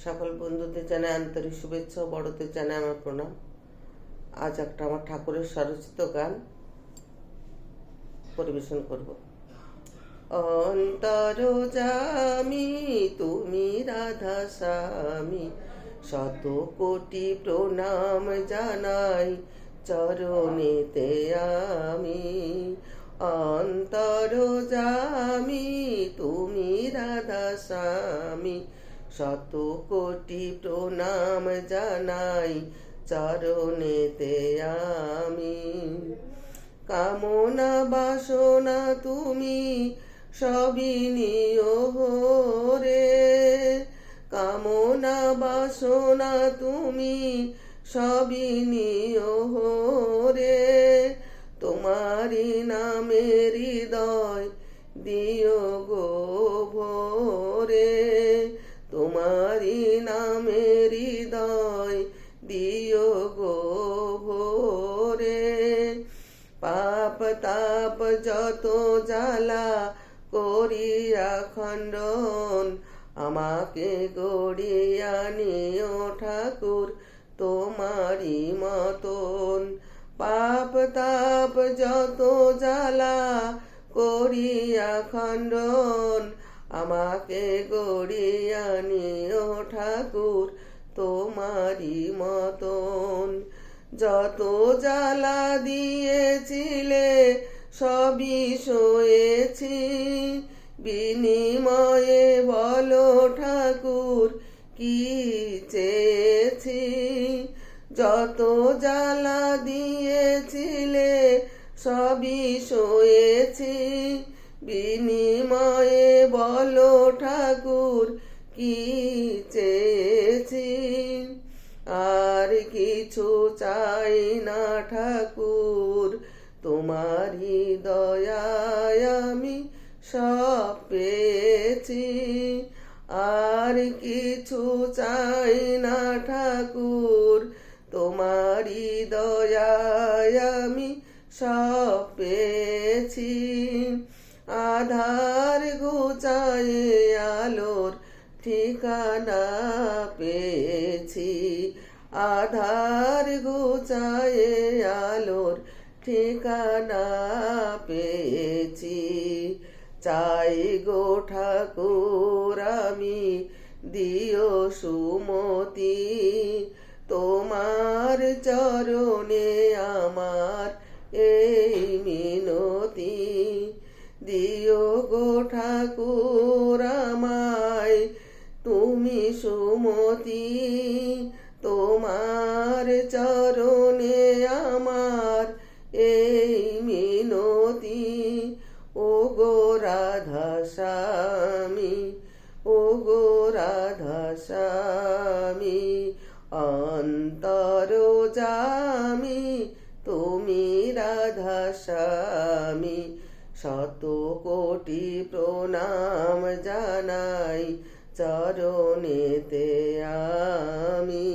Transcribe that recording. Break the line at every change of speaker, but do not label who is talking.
সকল বন্ধুদের জানাই আন্তরিক শুভেচ্ছা ও বড়দের জানাই আমার প্রণাম। আজ একটা আমার ঠাকুরের স্বরচিত গান পরিবেশন করব। অন্তরজামি তুমি রাধা স্বামী, শত কোটি প্রণাম জানাই চরণেতে আমি। অন্তরজামি তুমি রাধা স্বামী, শত কোটি প্রণাম জানাই চরণেতে আমি। কামনা বাসনা তুমি সবই নিও রে, কামনা বাসনা তুমি সবই নিও রে। তোমারি নামে হৃদয় দিও গো ভোরে, তোমারি নামে হৃদয় দিও গো ভোরে। পাপ তাপ যত জ্বালা করিয়া খণ্ডন, আমাকে গড়িয়া নিও ঠাকুর তোমারি মতন। পাপ তাপ যত জ্বালা করিয়া খণ্ডন, আমাকে গড়িয়া নিও ঠাকুর তোমারি মতন। যত জ্বালা দিয়েছিলে সবই সয়েছি, বিনিময়ে বলো ঠাকুর কি চেয়েছি। যত জ্বালা দিয়েছিলে সবই সয়েছি, বিনিময়ে বলো ঠাকুর কি চেয়েছি। আর কিছু চাই না ঠাকুর, তোমারি দয়ায় আমি সব পেয়েছি। আর কিছু চাই না ঠাকুর, তোমারি দয়ায় আমি সব পেয়েছি। আধার ঘুচায়ে আলোর ঠিকানা পেয়েছি, আধার ঘুচায়ে আলোর ঠিকানা পেয়েছি। চাই গো ঠাকুর আমি দিও সুমতি, তোমার চরণে আমার এই মিনতি। দিও গো ঠাকুর আমায় তুমি সুমতি, তোমার চরণে আমার এই মিনতি। ও গো রাধা স্বামী, ও গো রাধা স্বামী, অন্তরজামি তুমি রাধা স্বামী, শত কোটি প্রণাম জানাই চরণেতে আমি।